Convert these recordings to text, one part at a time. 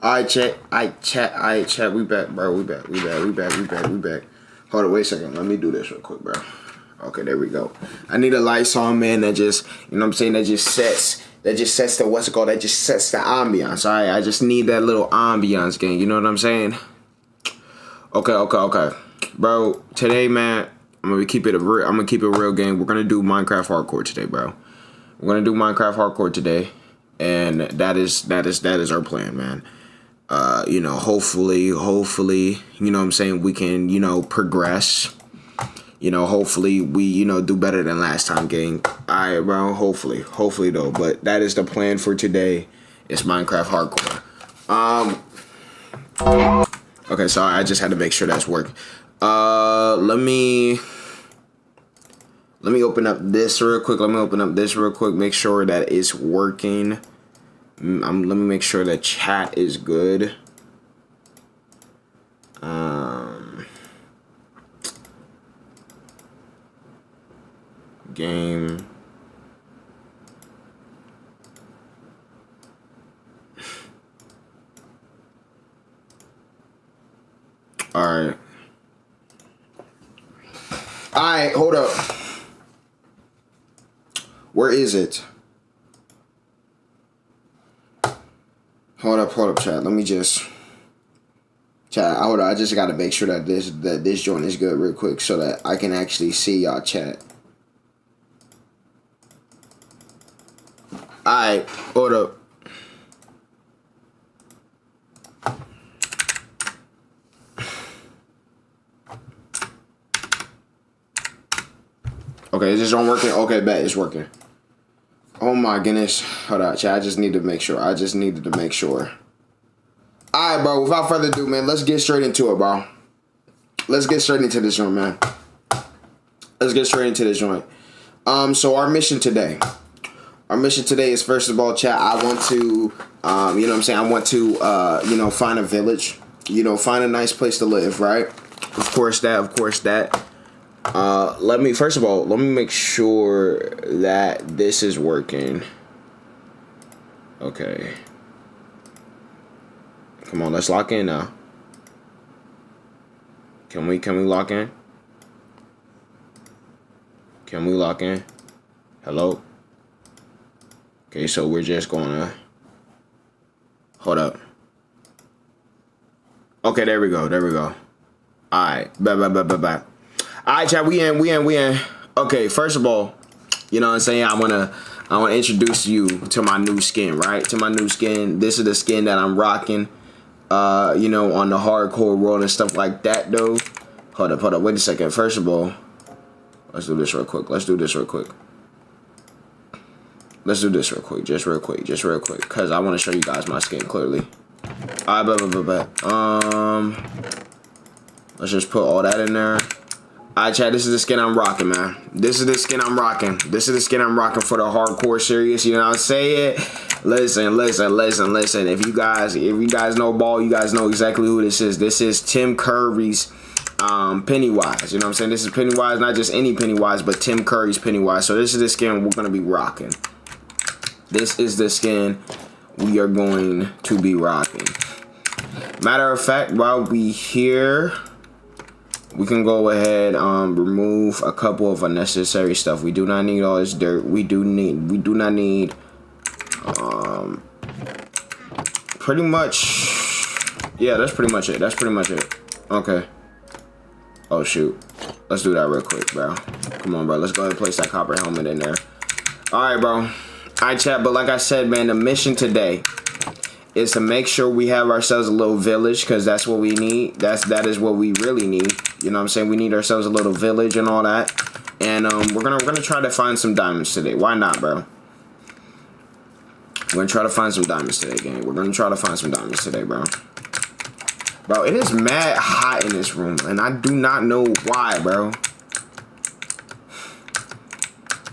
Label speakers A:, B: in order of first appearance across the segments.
A: Alright, chat. We back, bro. We back. Hold on, wait a second. Let me do this real quick, bro. Okay, there we go. I need a light song, man, that just, you know what I'm saying, that just sets the, what's it called, that just sets the ambiance. Alright, I just need that little ambiance, gang. You know what I'm saying? Okay. Bro, today, man, I'm gonna keep it real, gang. We're gonna do Minecraft hardcore today, bro. We're gonna do Minecraft hardcore today, and that is our plan, man. You know, hopefully, you know what I'm saying, we can, you know, progress. You know, hopefully we, you know, do better than last time, gang. Alright, bro, hopefully though. But that is the plan for today. It's Minecraft hardcore. Okay, sorry, I just had to make sure that's working. Let me open up this real quick. Make sure that it's working. Let me make sure that chat is good. Game. Alright, hold up. Where is it? Hold up, chat. Let me just chat. Hold on. I just gotta make sure that this joint is good real quick so that I can actually see y'all chat. Alright, hold up. Okay, is this one working? Okay, bet it's working. Oh my goodness. Hold on, chat. I just needed to make sure. Alright, bro. Without further ado, man, let's get straight into it, bro. Let's get straight into this joint, man. So our mission today is, first of all, chat, I want to, you know what I'm saying? I want to, you know, find a village. You know, find a nice place to live, right? Of course that. Let me make sure that this is working. Okay. Come on, let's lock in now. Can we lock in? Can we lock in? Hello? Okay, so we're just gonna hold up. Okay, there we go. Alright, bye. Alright, chat, we in. Okay, first of all, you know what I'm saying, I wanna introduce you to my new skin, right? This is the skin that I'm rocking, you know, on the hardcore world and stuff like that, though. Hold up, wait a second. First of all, let's do this real quick. Just real quick, because I want to show you guys my skin clearly. Alright, let's just put all that in there. Alright, chat, this is the skin I'm rocking, man. This is the skin I'm rocking for the hardcore series, you know what I'm saying? Listen. If you guys know ball, you guys know exactly who this is. This is Tim Curry's Pennywise. You know what I'm saying? This is Pennywise, not just any Pennywise, but Tim Curry's Pennywise. So this is the skin we're gonna be rocking. This is the skin we are going to be rocking. Matter of fact, while we here, we can go ahead remove a couple of unnecessary stuff. We do not need all this dirt. We do not need pretty much, yeah, that's pretty much it. Okay. Oh shoot. Let's do that real quick, bro. Come on, bro. Let's go ahead and place that copper helmet in there. Alright, bro. Alright, chat, but like I said, man, the mission today is to make sure we have ourselves a little village, because that's what we need. That is what we really need. You know what I'm saying? We need ourselves a little village and all that. And we're gonna try to find some diamonds today. Why not, bro? We're gonna try to find some diamonds today, gang. Bro. Bro, it is mad hot in this room, and I do not know why, bro.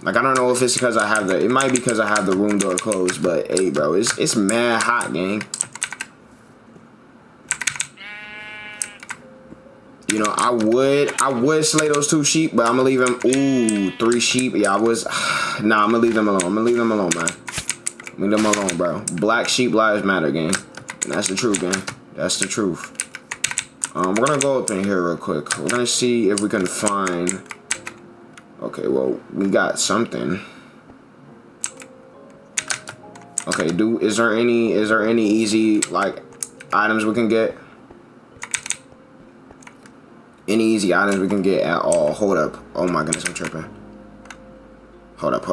A: Like, I don't know if it's because it might be because I have the room door closed, but hey, bro, it's mad hot, gang. You know, I would slay those 2 sheep, but I'm gonna leave them. Ooh, 3 sheep. Yeah, I'm gonna leave them alone. Man. Leave them alone, bro. Black sheep lives matter, gang. And that's the truth, man. That's the truth. We're gonna go up in here real quick. We're gonna see if we can find. Okay, well, we got something. Okay, is there any easy like items we can get? Any easy items we can get at all? Hold up. Oh my goodness, I'm tripping. Hold up.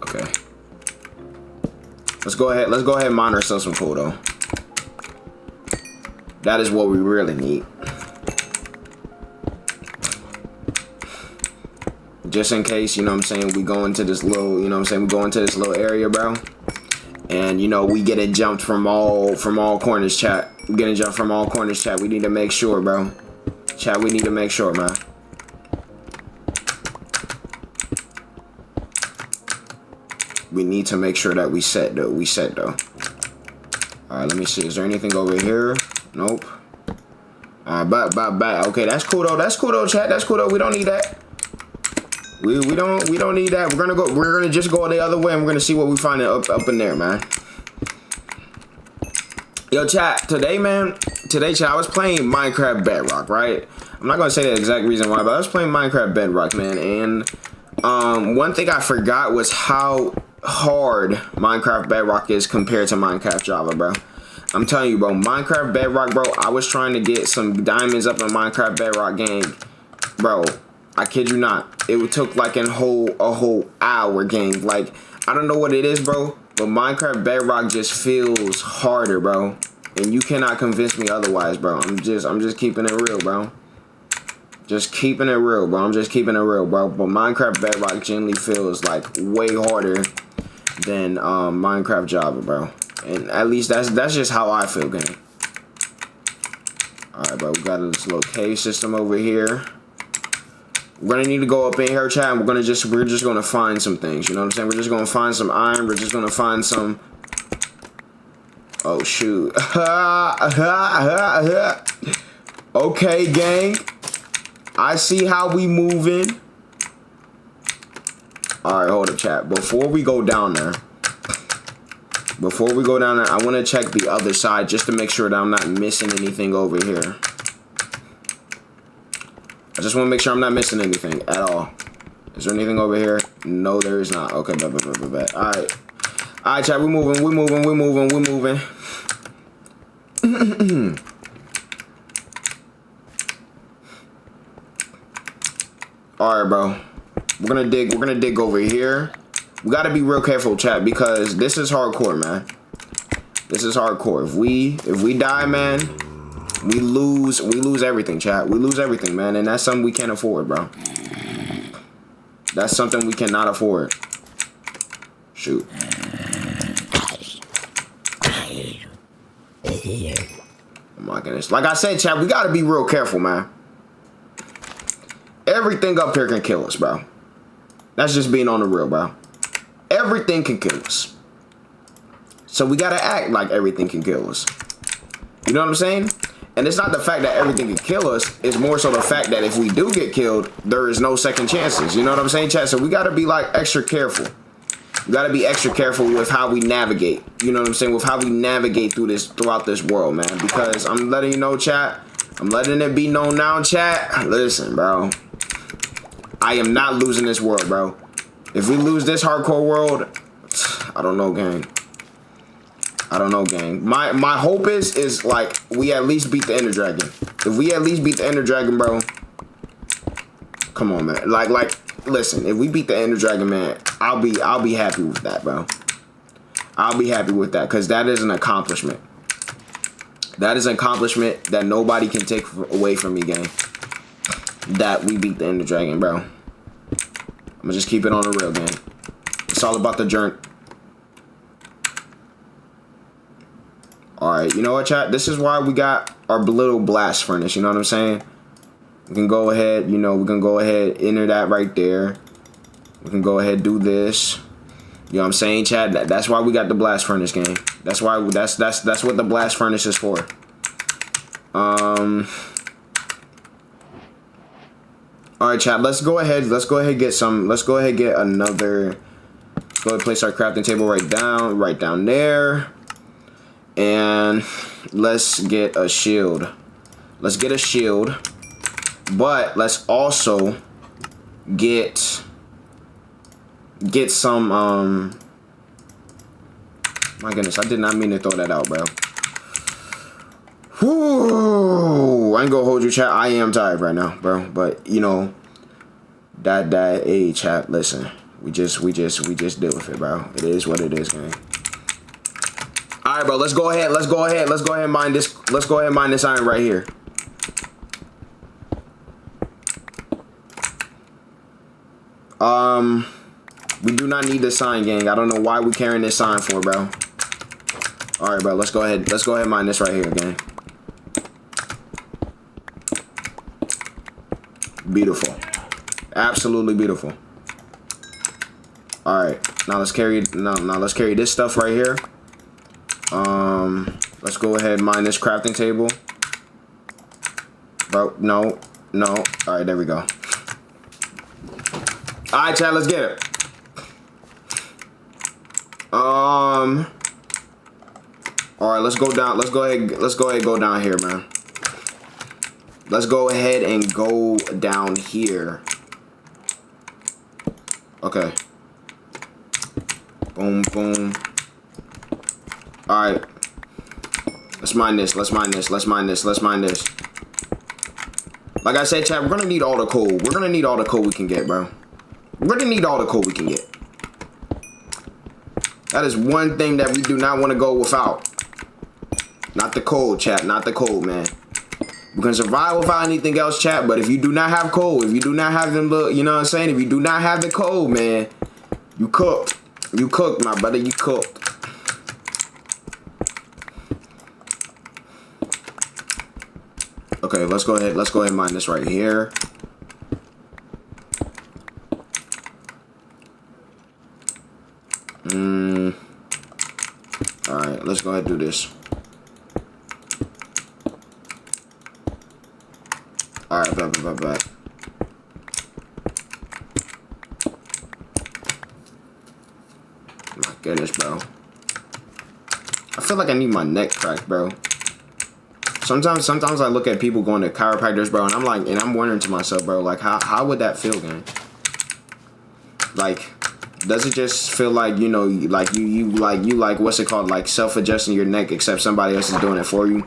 A: Okay. Let's go ahead and mine ourselves some coal though. That is what we really need. Just in case, you know what I'm saying, we go into this little, you know what I'm saying, we go into this little area, bro. And, you know, we get it jumped from all corners, chat. We get it jumped from all corners, chat. We need to make sure, bro. Chat, we need to make sure, man. We need to make sure that we set, though. Alright, let me see. Is there anything over here? Nope. Alright, back. Okay, that's cool, though. Chat. That's cool, though. We don't need that. We don't need that. We're gonna just go the other way and we're gonna see what we find up in there, man. Yo, chat, today, chat, I was playing Minecraft Bedrock, right? I'm not gonna say the exact reason why, but I was playing Minecraft Bedrock, man, and one thing I forgot was how hard Minecraft Bedrock is compared to Minecraft Java, bro. I'm telling you, bro, Minecraft Bedrock, bro, I was trying to get some diamonds up in Minecraft Bedrock game, bro. I kid you not. It took like a whole hour game. Like, I don't know what it is, bro, but Minecraft Bedrock just feels harder, bro. And you cannot convince me otherwise, bro. I'm just keeping it real, bro. Just keeping it real, bro. But Minecraft Bedrock generally feels like way harder than Minecraft Java, bro. And at least that's just how I feel, gang. Alright, bro. We got this little cave system over here. We're gonna need to go up in here, chat, and we're just gonna find some things. You know what I'm saying? We're just gonna find some iron. We're just gonna find some. Oh shoot! Okay, gang. I see how we moving. All right, hold up, chat. Before we go down there, I want to check the other side just to make sure that I'm not missing anything over here. I just want to make sure I'm not missing anything at all. Is there anything over here? No, there is not. Okay, bet. All right, chat. We're moving. All right, bro. We're gonna dig over here. We gotta be real careful, chat, because this is hardcore, man. This is hardcore. If we die, man, we lose everything, chat. We lose everything, man, and that's something we can't afford, bro. That's something we cannot afford. Shoot. Oh my goodness. Like I said, chat, we gotta be real careful, man. Everything up here can kill us, bro. That's just being on the real, bro. Everything can kill us. So we gotta act like everything can kill us. You know what I'm saying? And it's not the fact that everything can kill us. It's more so the fact that if we do get killed, there is no second chances. You know what I'm saying, chat? So we gotta be like extra careful. We gotta be extra careful with how we navigate. You know what I'm saying? With how we navigate throughout this world, man. Because I'm letting you know, chat. I'm letting it be known now, chat. Listen, bro. I am not losing this world, bro. If we lose this hardcore world, I don't know, gang. I don't know, gang. My hope is like we at least beat the Ender Dragon. If we at least beat the Ender Dragon, bro. Come on, man. Like listen, if we beat the Ender Dragon, man, I'll be happy with that, bro. I'll be happy with that, because that is an accomplishment. That is an accomplishment that nobody can take away from me, gang. That we beat the Ender Dragon, bro. I'm gonna just keep it on the real, gang. It's all about the journey. Alright, you know what, chat? This is why we got our little blast furnace, you know what I'm saying? We can go ahead, you know, we can go ahead, enter that right there. We can go ahead, do this. You know what I'm saying, chat? That's why we got the blast furnace, gang. That's why that's what the blast furnace is for. All right, chat. Let's go ahead. Get some. Let's go ahead. Get another go ahead and place our crafting table right down there. And let's get a shield. Let's get a shield. But let's also get some my goodness, I did not mean to throw that out, bro. Whoo! I ain't gonna hold you, chat. I am tired right now, bro. But you know, hey, chat. Listen, we just deal with it, bro. It is what it is, gang. All right, bro. Let's go ahead and mine this. Let's go ahead and mine this iron right here. We do not need this sign, gang. I don't know why we carrying this sign for, bro. All right, bro. Let's go ahead and mine this right here, gang. Beautiful. Absolutely beautiful. All right. Now let's carry this stuff right here. Let's go ahead and mine this crafting table. Bro, no. All right, there we go. All right, chat, let's get it. All right, let's go down. Let's go ahead and go down here, man. Let's go ahead and go down here. Okay. Boom, boom. All right. Let's mine this. Like I said, chat, we're gonna need all the coal. We're gonna need all the coal we can get, bro. We're gonna need all the coal we can get. That is one thing that we do not want to go without. Not the coal, chat. Not the coal, man. We can survive without anything else, chat. But if you do not have coal, if you do not have them, you know what I'm saying? If you do not have the coal, man, you cooked. You cooked, my brother. You cooked. Okay, let's go ahead and mine this right here. Alright, let's go ahead and do this. Alright, back. My goodness, bro. I feel like I need my neck cracked, bro. Sometimes I look at people going to chiropractors, bro, and I'm wondering to myself, bro, like how would that feel, gang? Like, does it just feel like, you know, like you what's it called, like self-adjusting your neck, except somebody else is doing it for you?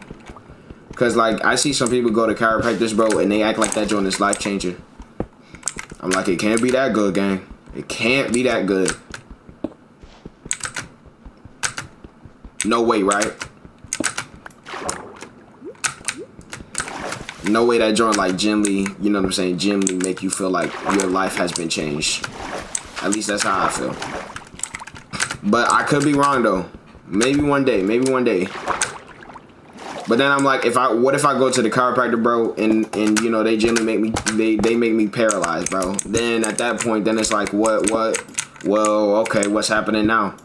A: Cause like I see some people go to chiropractors, bro, and they act like that joint is life changing. I'm like, it can't be that good, gang. It can't be that good. No way, right? No way that joint like gently, you know what I'm saying, gently make you feel like your life has been changed. At least that's how I feel. But I could be wrong though. Maybe one day. But then I'm like, what if I go to the chiropractor, bro, and you know they gently make me they make me paralyzed, bro. Then at that point, then it's like what? Well, okay, what's happening now?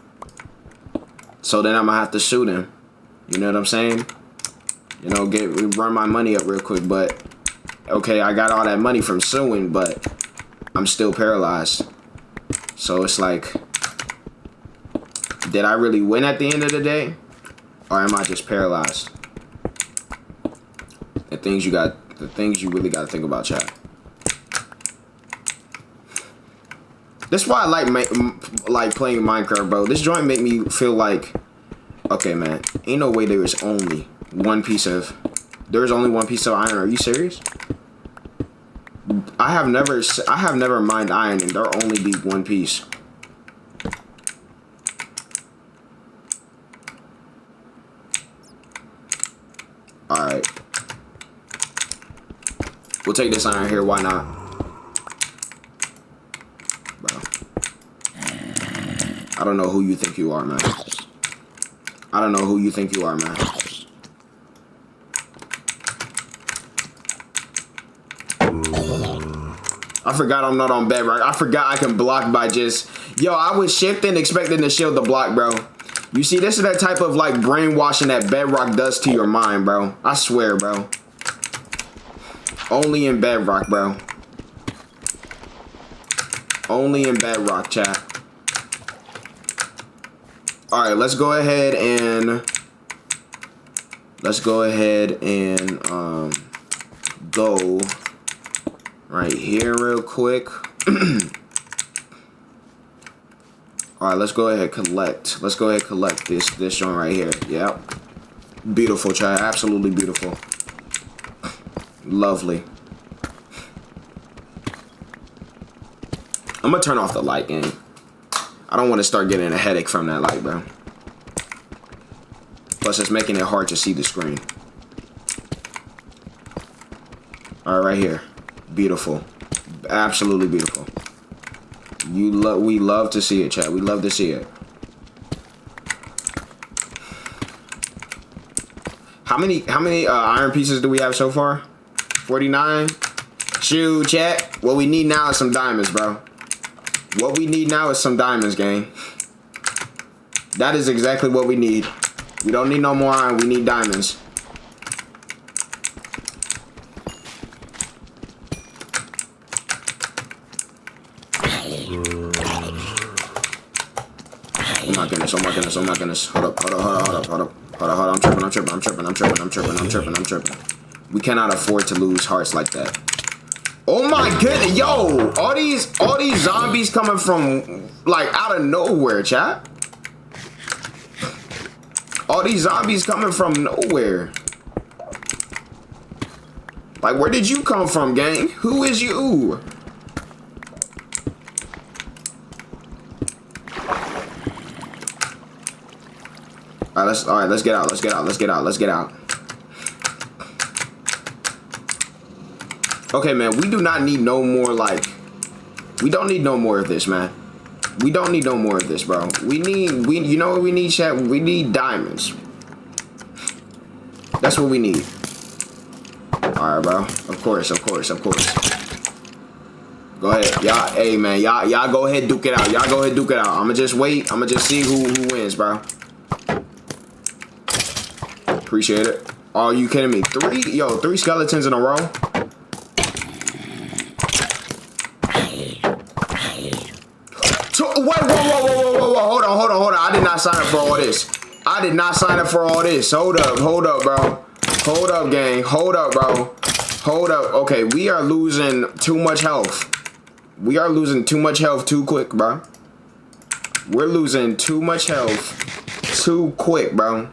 A: So then I'm gonna have to sue them. You know what I'm saying? You know, run my money up real quick, but okay, I got all that money from suing, but I'm still paralyzed. So it's like, did I really win at the end of the day? Or am I just paralyzed? The things you really gotta think about, chat. That's why I like playing Minecraft, bro. This joint make me feel like, okay, man, ain't no way there's only one piece of iron. Are you serious? I have never mined iron and there'll only be one piece. Alright. We'll take this iron here, why not? Bro. I don't know who you think you are, man. I don't know who you think you are, man. I forgot I'm not on bedrock. I forgot I can block by just... Yo, I was shifting expecting to shield the block, bro. You see, this is that type of, like, brainwashing that bedrock does to your mind, bro. I swear, bro. Only in bedrock, bro. Only in bedrock, chat. All right, let's go ahead and go right here real quick. All right, let's go ahead and collect. Let's go ahead and collect this joint right here. Yep. Beautiful, chat. Absolutely beautiful. Lovely. I'm gonna turn off the light, gang. I don't want to start getting a headache from that light, bro. Plus, it's making it hard to see the screen. All right, right here. Beautiful. Absolutely beautiful. We love to see it, chat. We love to see it. How many iron pieces do we have so far? 49. Shoot, chat. What we need now is some diamonds, bro. What we need now is some diamonds, gang. That is exactly what we need. We don't need no more iron. We need diamonds. Oh my goodness, oh my goodness, oh my goodness. Hold up. I'm tripping. We cannot afford to lose hearts like that. Oh my goodness, yo! All these zombies coming from like out of nowhere, chat. All these zombies coming from nowhere. Like, where did you come from, gang? Who is you? All right, let's get out. Okay, man, we do not need no more, like, we don't need no more of this, man. We don't need no more of this, bro. You know what we need, chat? We need diamonds. That's what we need. All right, bro. Of course. Go ahead, y'all. Hey, man, y'all go ahead, duke it out. I'ma just wait. I'ma just see who wins, bro. Appreciate it. Oh, you kidding me? Three skeletons in a row. Whoa. Hold on. I did not sign up for all this. Hold up, bro. Hold up, gang. Hold up, bro. Okay, we are losing too much health. We are losing too much health too quick, bro. We're losing too much health too quick, bro.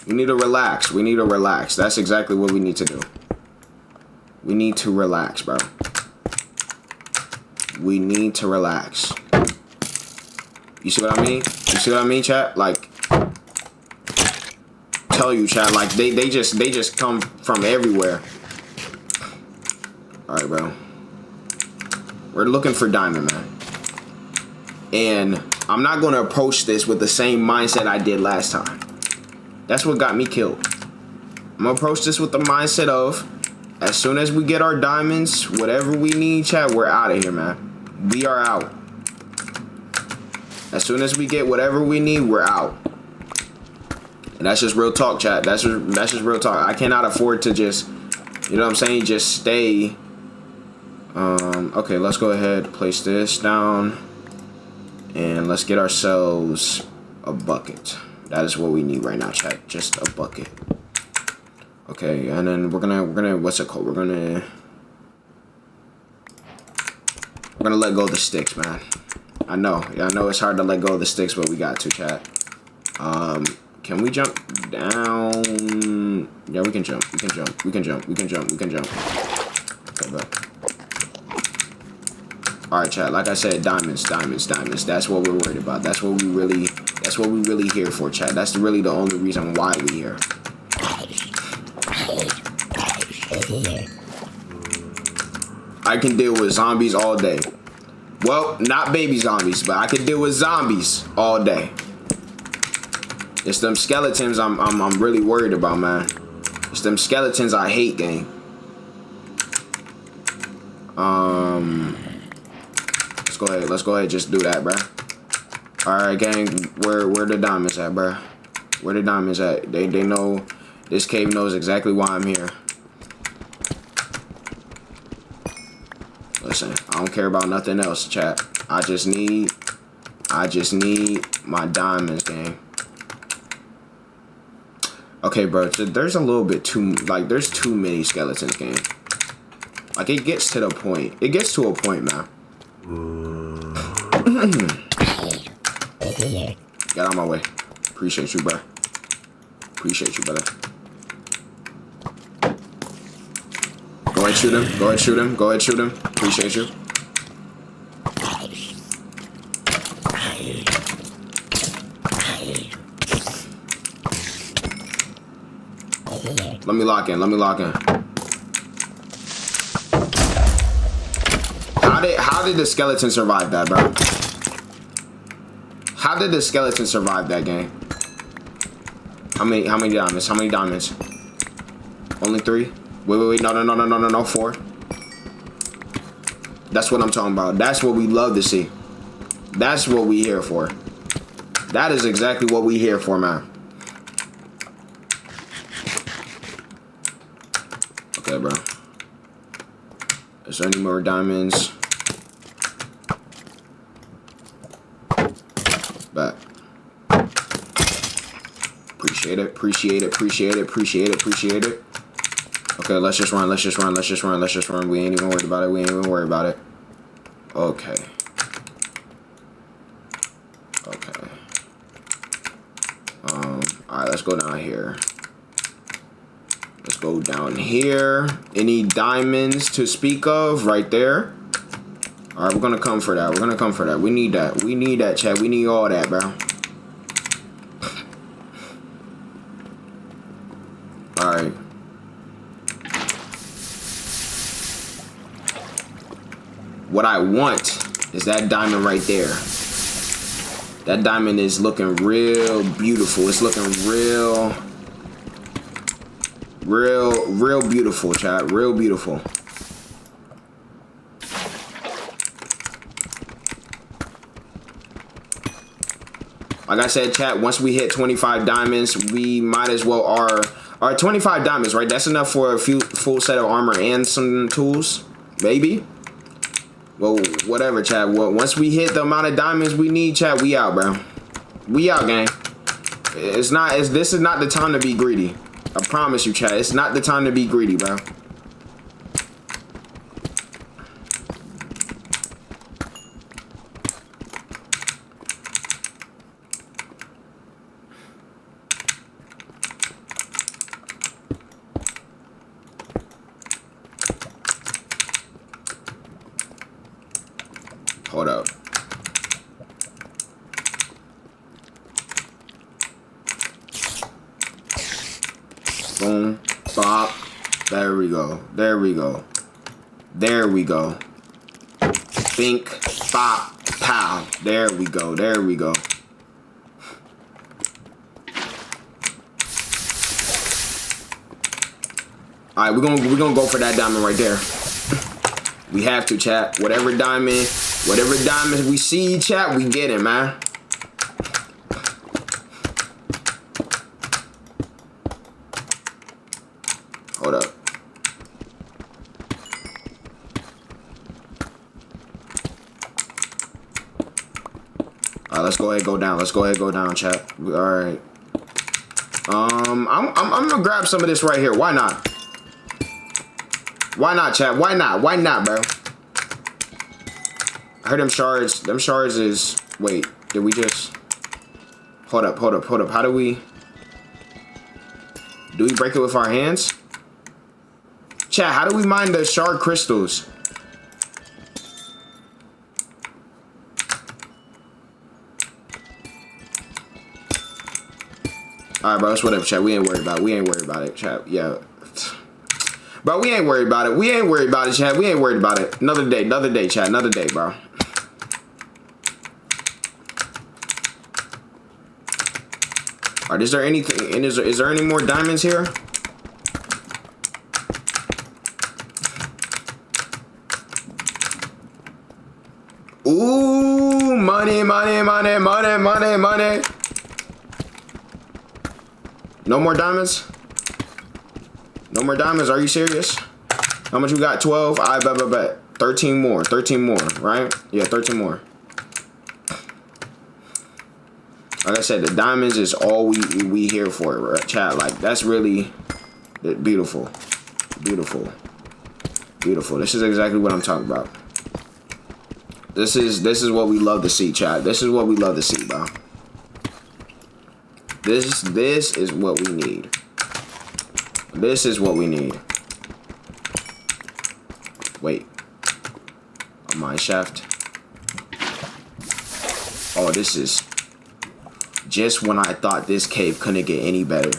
A: We need to relax. That's exactly what we need to do. We need to relax, bro. We need to relax. You see what I mean? Chat? Like, tell you, chat, like they just come from everywhere. Alright, bro. We're looking for diamond, man. And I'm not gonna approach this with the same mindset I did last time. That's what got me killed. I'm gonna approach this with the mindset of, as soon as we get our diamonds, whatever we need, chat, we're out of here, man. We are out. As soon as we get whatever we need, we're out. And that's just real talk, chat. That's just real talk. I cannot afford to just, you know what I'm saying, just stay. Okay, let's go ahead, place this down, and let's get ourselves a bucket. That is what we need right now, chat. Just a bucket. Okay, and then we're gonna what's it called? We're gonna let go of the sticks, man. I know it's hard to let go of the sticks, but we got to, chat. Can we jump down? Yeah, we can jump. Okay, but all right, chat. Like I said, diamonds. That's what we're worried about. That's what we really here for, chat. That's really the only reason why we here. I can deal with zombies all day. Well, not baby zombies, but I can deal with zombies all day. It's them skeletons I'm really worried about, man. It's them skeletons I hate, gang. Let's go ahead, just do that, bro. Alright, gang, where the diamonds at, bro? Where the diamonds at? They know, this cave knows exactly why I'm here. Listen, I don't care about nothing else, chat. I just need I just need my diamonds, gang. Okay, bro, there's a little bit too, like, there's too many skeletons, gang. Like, it gets to the point. It gets to a point, man. Get out of my way. Appreciate you, bro. Appreciate you, brother. Go ahead, shoot him. Go ahead, shoot him. Go ahead, shoot him. Appreciate you. Let me lock in. Let me lock in. How did the skeleton survive that, bro? How did the skeleton survive that game? How many diamonds? How many diamonds? Only 3? Wait. No. 4. That's what I'm talking about. That's what we love to see. That's what we here for. That is exactly what we here for, man. Okay, bro. Is there any more diamonds? Back. Appreciate it. Appreciate it. Appreciate it. Appreciate it. Appreciate it. Okay, let's just run. Let's just run. Let's just run. Let's just run. We ain't even worried about it. We ain't even worried about it. Okay. Okay. Alright, let's go down here. Let's go down here. Any diamonds to speak of right there? Alright, we're gonna come for that. We're gonna come for that. We need that. We need that, chat. We need all that, bro. Alright. What I want is that diamond right there. That diamond is looking real beautiful. It's looking real beautiful, chat. Real beautiful. Like I said, chat, once we hit 25 diamonds, we might as well our 25 diamonds, right? That's enough for a full set of armor and some tools, maybe. Well, whatever, chat. Well, once we hit the amount of diamonds we need, chat, we out, bro. We out, gang. This is not the time to be greedy. I promise you, chat. It's not the time to be greedy, bro. Hold up. Boom. Bop. There we go. There we go. There we go. Bink. Bop. Pow. There we go. There we go. Alright, we're gonna go for that diamond right there. We have to, chat. Whatever diamonds we see, chat, we get it, man. Hold up. Alright, let's go ahead and go down. Let's go ahead and go down, chat. Alright. I'm gonna grab some of this right here. Why not? Why not, chat? Why not? Why not, bro? I heard them shards. Them shards is... Wait, did we just... Hold up. How do we... Do we break it with our hands? Chat, how do we mine the shard crystals? Alright, bro, it's whatever, chat. We ain't worried about it. We ain't worried about it, chat. Yeah. Bro, we ain't worried about it. We ain't worried about it, chat. We ain't worried about it. Another day, chat. Another day, bro. Alright, is there anything? Is there any more diamonds here? Ooh, money. No more diamonds? No more diamonds? Are you serious? How much we got? 12? I bet. 13 more. 13 more, right? Yeah, 13 more. Like I said, the diamonds is all we here for, right, chat. Like, that's really beautiful. Beautiful. Beautiful. This is exactly what I'm talking about. This is what we love to see, chat. This is what we love to see, bro. This is what we need. This is what we need. Wait. A mine shaft. Oh, this is just when I thought this cave couldn't get any better.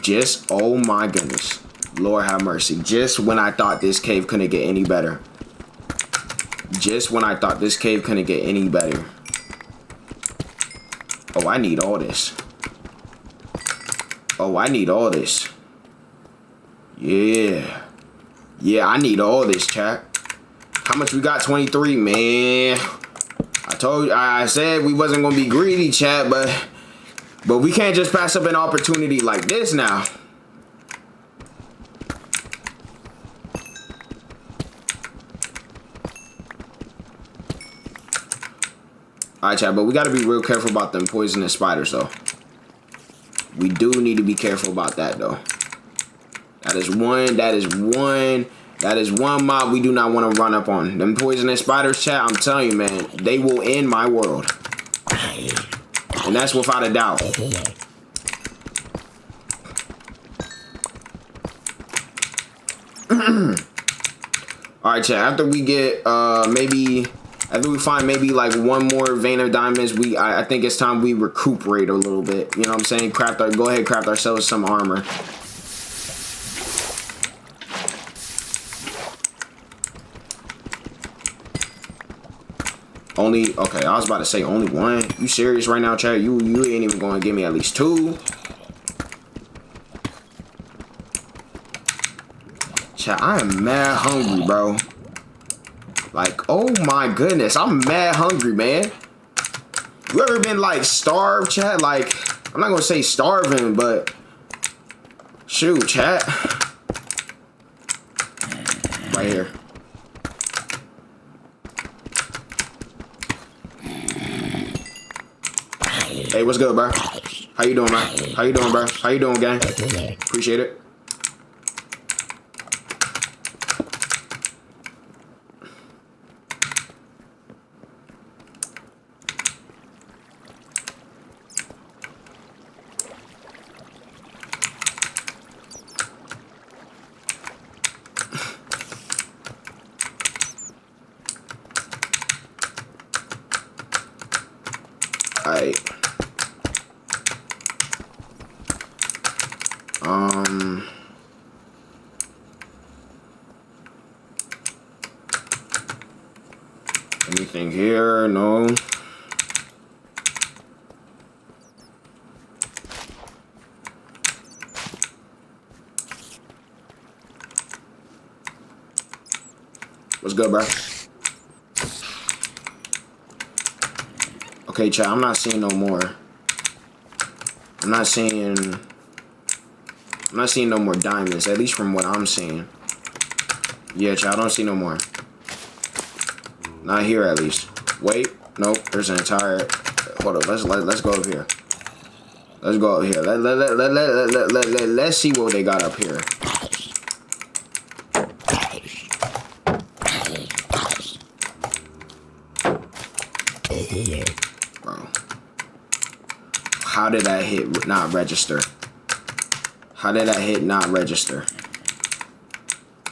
A: Just, oh my goodness. Lord have mercy. Just when I thought this cave couldn't get any better. Just when I thought this cave couldn't get any better. Oh, I need all this. Oh, I need all this. Yeah. Yeah, I need all this, chat. How much we got? 23, man. I said we wasn't gonna be greedy, chat, but we can't just pass up an opportunity like this now. Alright, chat, but we gotta be real careful about them poisonous spiders, though. We do need to be careful about that, though. That is one mob we do not want to run up on. Them poisonous spiders, chat, I'm telling you, man, they will end my world. And that's without a doubt. Alright, chat, after we get, after we find maybe like one more vein of diamonds, I think it's time we recuperate a little bit. You know what I'm saying? Go ahead, craft ourselves some armor. Okay, I was about to say only one. You serious right now, chat? You ain't even gonna give me at least two? Chat, I am mad hungry, bro. Like, oh my goodness, I'm mad hungry, man. You ever been like starved, chat? Like, I'm not gonna say starving, but shoot, chat. Right here. Hey, what's good, bro? How you doing, man? How you doing, bro? How you doing, gang? Appreciate it. Alright. Anything here? No. What's good, bro? Okay, chat, I'm not seeing no more. I'm not seeing no more diamonds, at least from what I'm seeing. Yeah, chat, I don't see no more. Not here, at least. Wait, nope, there's an entire... Hold up, let's go up here. Let's go up here. Let's see what they got up here. Bro. How did that hit not register? How did that hit not register?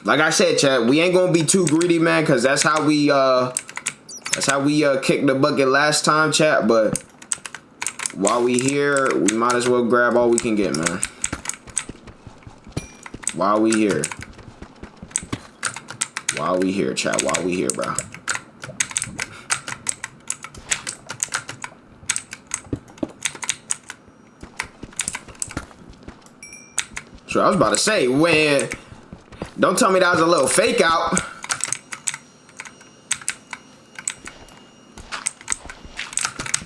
A: Like I said, chat, we ain't gonna be too greedy, man, because that's how we kicked the bucket last time, chat. But while we here, we might as well grab all we can get, man. While we here, chat. While we here, bro. So I was about to say, don't tell me that was a little fake out.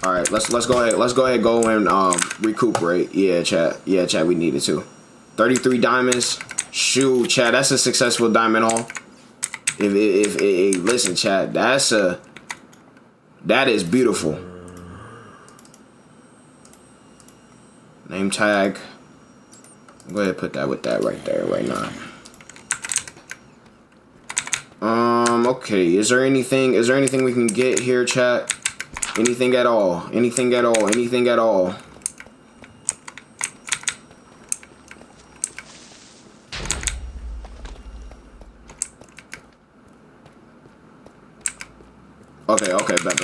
A: All right, let's go ahead and recuperate. Yeah, chat. Yeah, chat. We needed to. 33 diamonds. Shoot, chat. That's a successful diamond haul. If listen, chat. That is beautiful. Name tag. Go ahead and put that with that right there, right now. Okay. Is there anything we can get here, chat? Anything at all? Anything at all? Anything at all? Okay, bet.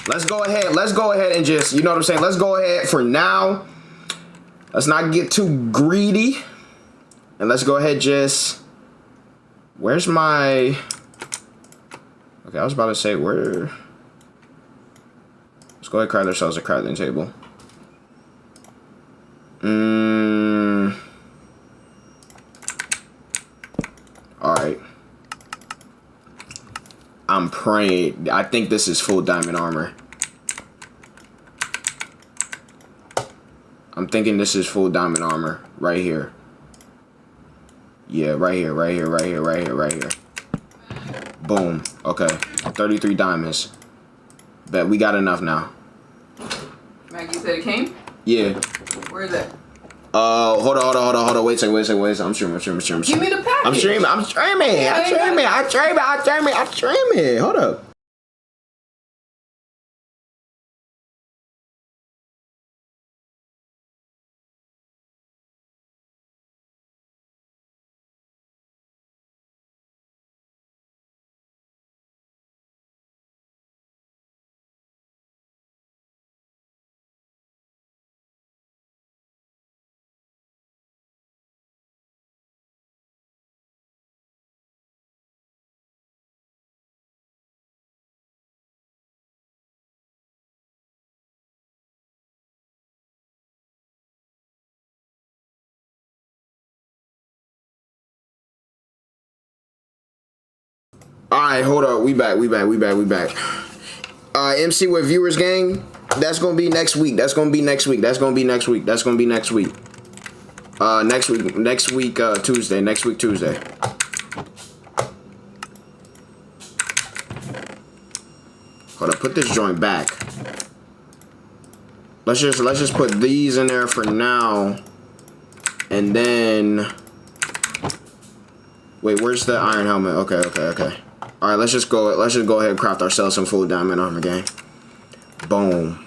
A: Let's go ahead and just, you know what I'm saying? Let's go ahead for now. Let's not get too greedy. And let's go ahead just, where's my, okay, I was about to say, where, let's go ahead and craft ourselves a crafting table. Alright. I'm praying. I think this is full diamond armor. I'm thinking this is full diamond armor right here. Yeah, right here. Boom. Okay. 33 diamonds. Bet we got enough now.
B: Maggie, you said it came?
A: Yeah.
B: Where is it?
A: Hold on. Wait a second. I'm streaming.
B: Give me the package.
A: I'm streaming. Hold up. Alright, hold up. We back. MC with viewers gang. That's gonna be next week. Next week, Tuesday. Hold up, put this joint back. Let's just put these in there for now. And then wait, where's the iron helmet? Okay. Alright, let's just go ahead and craft ourselves some full diamond armor, gang. Boom.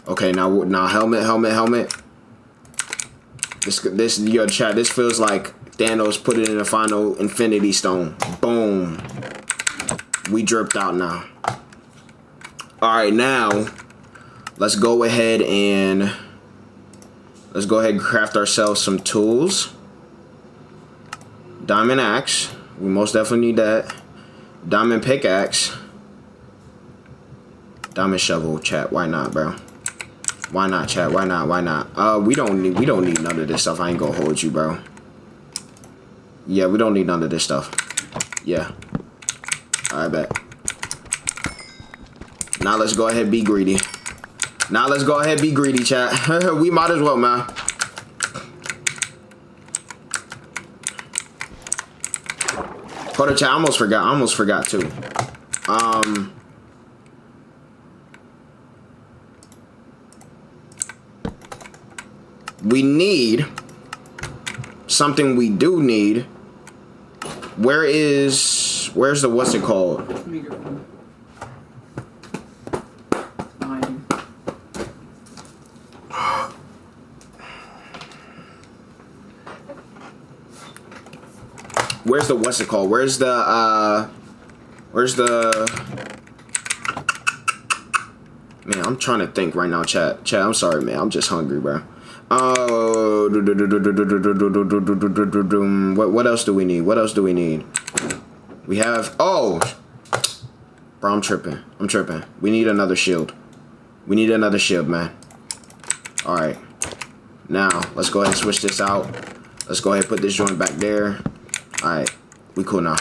A: Okay, now helmet. This yo chat, this feels like Thanos put it in the final Infinity Stone. Boom. We dripped out now. Alright, now let's go ahead and craft ourselves some tools. Diamond axe. We most definitely need that. Diamond pickaxe. Diamond shovel, chat. Why not, bro? Why not, chat? Why not? We don't need none of this stuff. I ain't gonna hold you, bro. Yeah, we don't need none of this stuff. Yeah. I bet. Now let's go ahead and be greedy. Chat. We might as well, man. Hold on, chat. I almost forgot too. We need something. We do need. Where's the what's it called? Where's the what's it called? Where's the man, I'm trying to think right now, chat. I'm sorry, man. I'm just hungry, bro. What else do we need? We have bro, I'm tripping. We need another shield. Man. Alright. Now, let's go ahead and switch this out. Let's go ahead and put this joint back there. Alright, we cool now.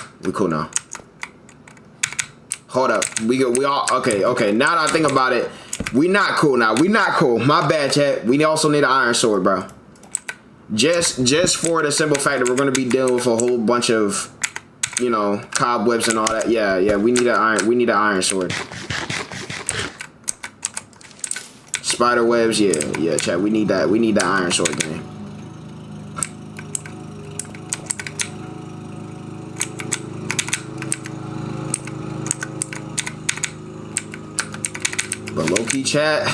A: Hold up, we all okay. Now that I think about it, we not cool now. My bad, chat. We also need an iron sword, bro. Just for the simple fact that we're gonna be dealing with a whole bunch of, you know, cobwebs and all that. Yeah. We need an iron sword. Spider webs, yeah, chat. We need that. We need that iron sword game. But low key, chat.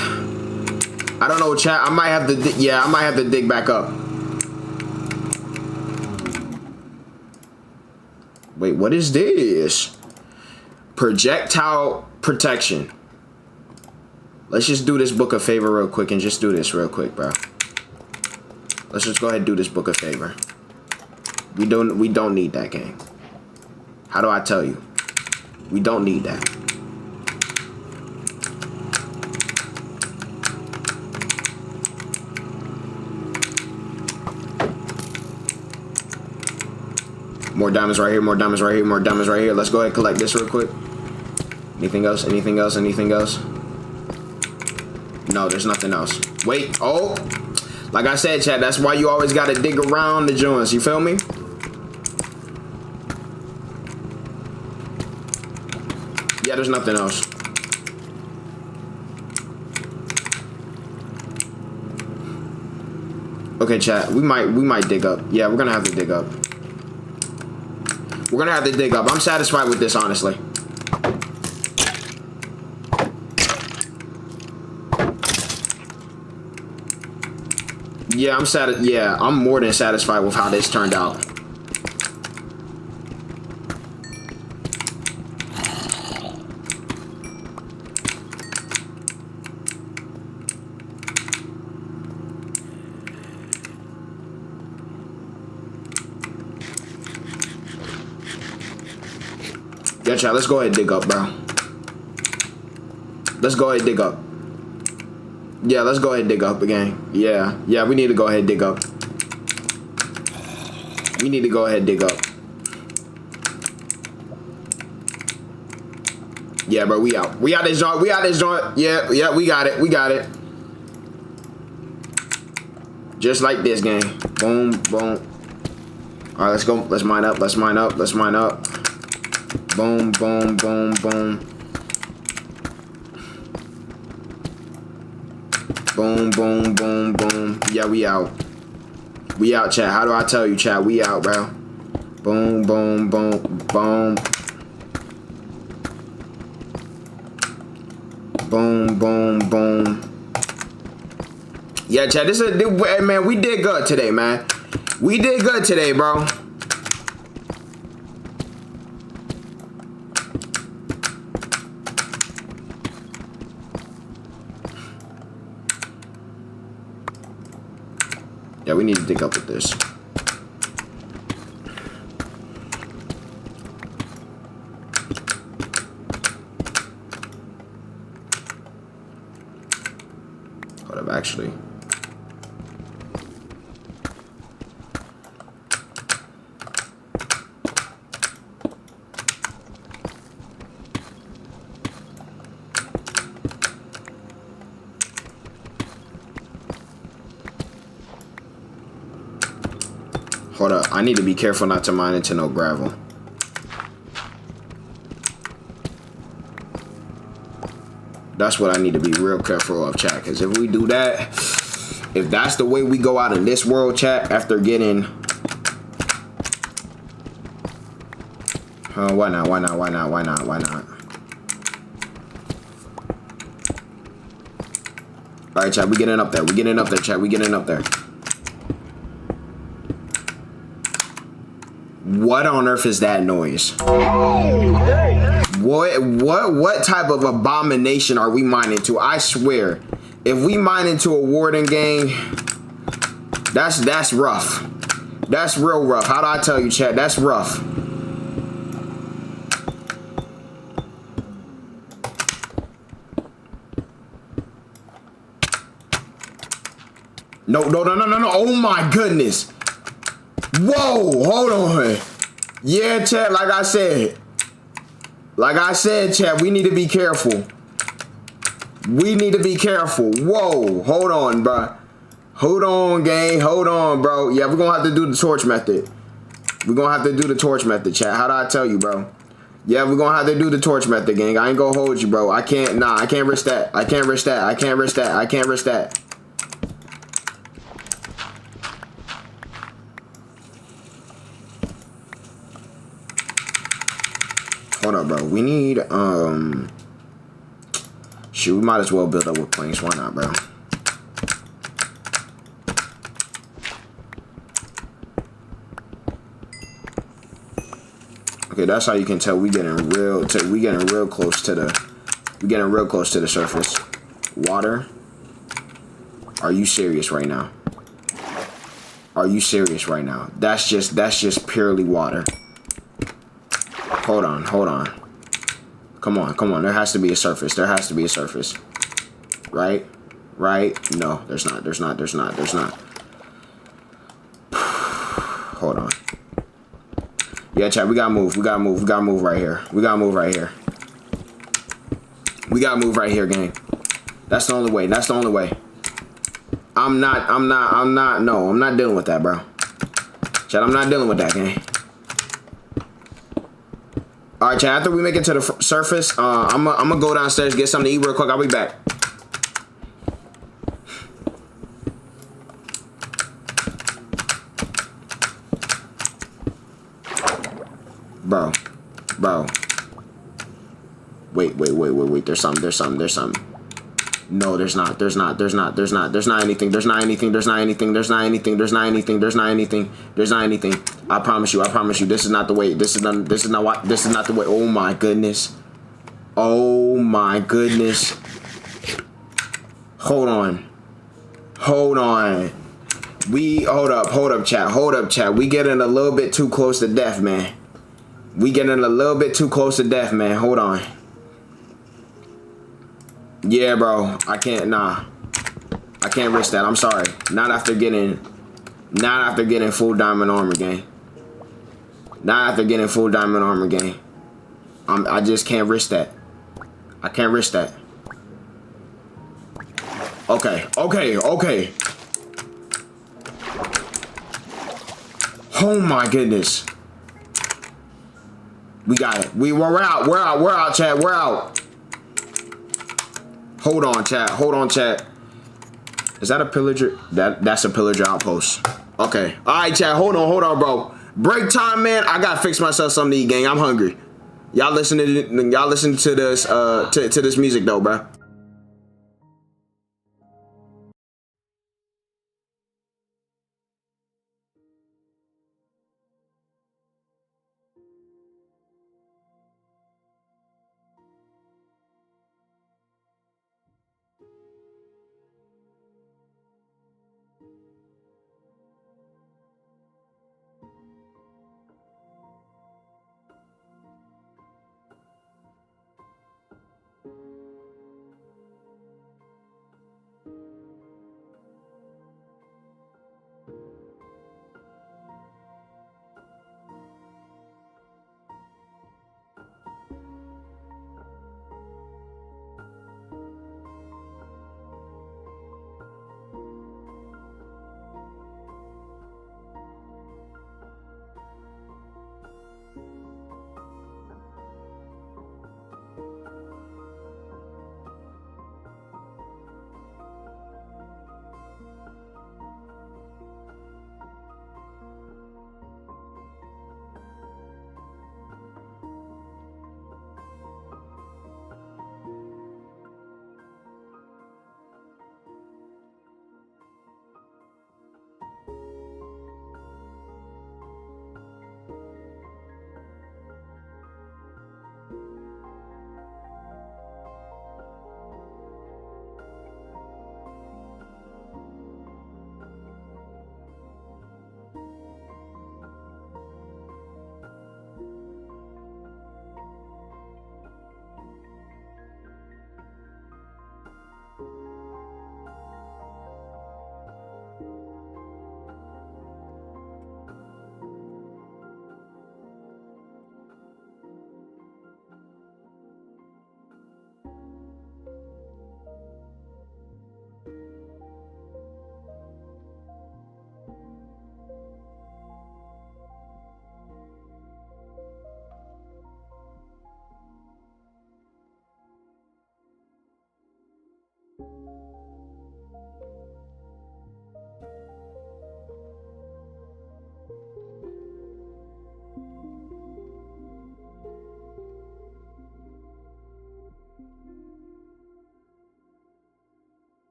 A: I don't know, chat. I might have to. Yeah, I might have to dig back up. Wait, what is this? Projectile protection. Let's just do this book a favor real quick and just do this real quick, bro. Let's just go ahead and do this book a favor. We don't need that game. How do I tell you? We don't need that. More diamonds right here, more diamonds right here, more diamonds right here. Let's go ahead and collect this real quick. Anything else? Anything else? Anything else? No, there's nothing else. Wait, oh. Like I said, chat, that's why you always gotta dig around the joints, you feel me? Yeah, there's nothing else. Okay, chat, we might dig up. Yeah, we're gonna have to dig up. We're gonna have to dig up. I'm satisfied with this, honestly. Yeah, I'm more than satisfied with how this turned out. Yeah, chat, let's go ahead and dig up, bro. Let's go ahead and dig up. Yeah, let's go ahead and dig up again. Yeah, we need to go ahead and dig up. We need to go ahead and dig up. Yeah, bro, we out. We out this joint. We out this joint. Yeah, we got it. We got it. Just like this game. Boom, boom. All right, let's go. Let's mine up. Let's mine up. Let's mine up. Boom, boom, boom, boom. Boom, boom, boom, boom. Yeah, we out. We out, chat. How do I tell you, chat? We out, bro. Boom, boom, boom, boom. Boom, boom, boom. Yeah, chat. This is man. We did good today, man. We did good today, bro. Yeah, we need to dig up with this. Hold up, actually. Hold up, I need to be careful not to mine into no gravel. That's what I need to be real careful of, chat. Because if we do that, if that's the way we go out in this world, chat, after getting... why not? Why not? Why not? Why not? Why not? All right, chat, we getting up there. We getting up there, chat. We getting up there. What on earth is that noise? What type of abomination are we mining to? I swear, if we mine into a warden gang, that's rough. That's real rough. How do I tell you, chat? That's rough. No. Oh my goodness. Whoa, hold on. Yeah, chat, like I said, chat, we need to be careful. We need to be careful. Whoa, hold on, bro. Hold on, gang. Hold on, bro. Yeah, we're going to have to do the torch method. We're going to have to do the torch method, chat. How do I tell you, bro? Yeah, we're gonna have to do the torch method, gang. I ain't gonna hold you, bro. I can't, nah, I can't risk that. I can't risk that. I can't risk that. I can't risk that. Hold up, bro. We need, shoot, we might as well build up with planks. Why not, bro? Okay, that's how you can tell we getting real close to the surface. Water. Are you serious right now? Are you serious right now? That's just purely water. Hold on. Come on. There has to be a surface. Right? No, there's not. Hold on. Yeah, chat, we gotta move right here. We gotta move right here, gang. That's the only way. I'm not dealing with that, bro. Chat, I'm not dealing with that, gang. Alright, chat, after we make it to the surface, I'm gonna go downstairs, get something to eat real quick. I'll be back. Bro. Wait. There's something. No, there's not anything. I promise you. This is not the way. This is not the way. Oh my goodness. Hold on. Hold up, chat. We getting a little bit too close to death, man. Hold on. Yeah, bro. I can't risk that. I'm sorry. Not after getting full diamond armor, gang. I just can't risk that. I can't risk that. Okay. Oh my goodness. We got it. We're out, chat. We're out. Hold on, chat. Is that a pillager? That's a pillager outpost. Okay. Alright, chat. Hold on, bro. Break time, man. I gotta fix myself something to eat, gang. I'm hungry. Y'all listen to this to this music though, bro.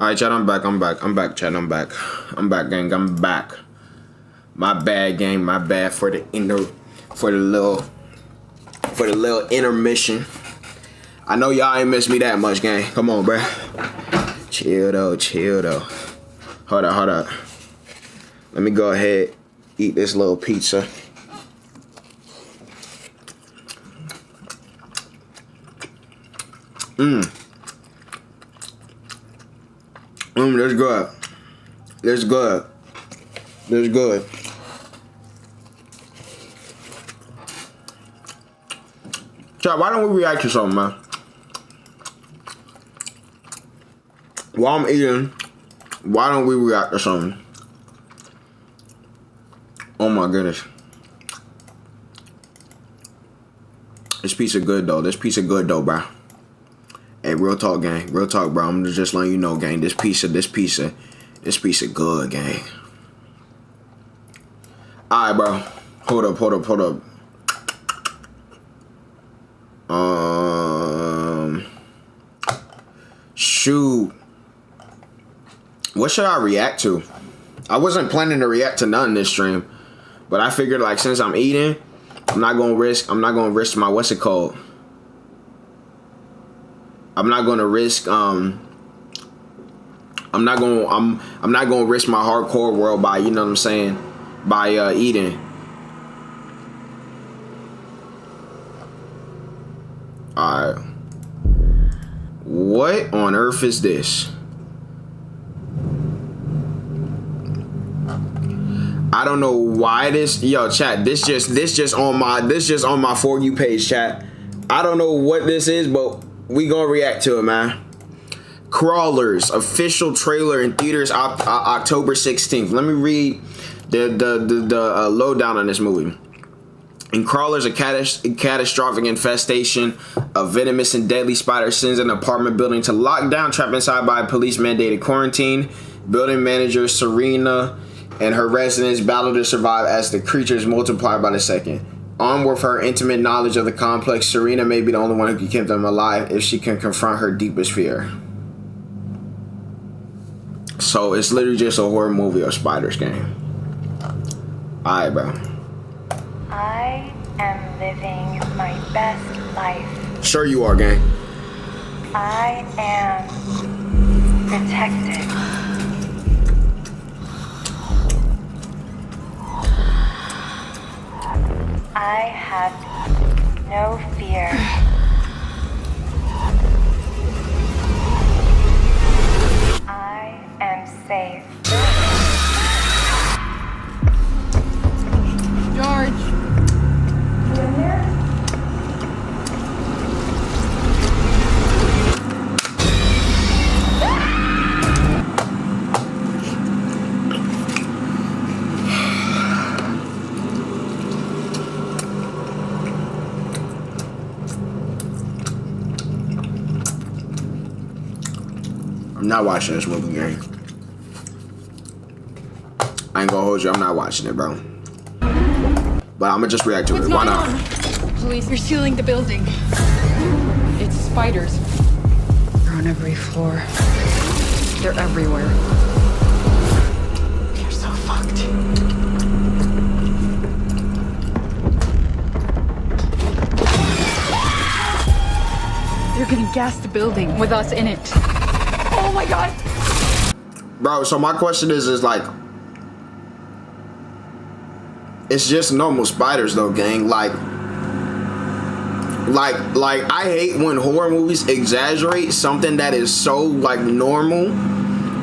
A: All right, chat. I'm back. Chat. I'm back, gang. I'm back. My bad, gang. My bad for the little intermission. I know y'all ain't miss me that much, gang. Come on, bruh. Chill though. Hold up. Let me go ahead, eat this little pizza. That's good. Chat, why don't we react to something, man? While I'm eating, why don't we react to something? Oh my goodness. This pizza good though, bro. Hey, real talk, gang. Real talk, bro. I'm just letting you know, gang. This pizza good, gang. Alright, bro. Hold up. Shoot. What should I react to? I wasn't planning to react to none this stream, but I figured, like, since I'm eating, I'm not gonna risk my what's it called? I'm not gonna risk I'm not gonna risk my hardcore world by, you know what I'm saying, by eating. Alright. What on earth is this? I don't know why this, yo, chat, this just on my For You page, chat. I don't know what this is, but we gonna react to it, man. Crawlers official trailer in theaters October 16th. Let me read the lowdown on this movie. In Crawlers, a catastrophic infestation of venomous and deadly spiders sends an apartment building to lockdown, trapped inside by a police-mandated quarantine. Building manager Serena and her residents battle to survive as the creatures multiply by the second. Armed with her intimate knowledge of the complex, Serena may be the only one who can keep them alive if she can confront her deepest fear. So it's literally just a horror movie of spiders, gang. Alright, bro.
C: I am living my best life.
A: Sure you are, gang.
C: I am protected. I have no fear. I am safe.
B: George.
C: You in there?
A: I'm not watching this movie, gang. I ain't gonna hold you. I'm not watching it, bro. But I'm gonna just react to it. Why not?
D: Police are sealing the building. It's spiders. They're on every floor. They're everywhere. They're so fucked. They're gonna gas the building with us in it. Oh my god!
A: Bro, so my question is like, it's just normal spiders though, gang. Like I hate when horror movies exaggerate something that is so like normal.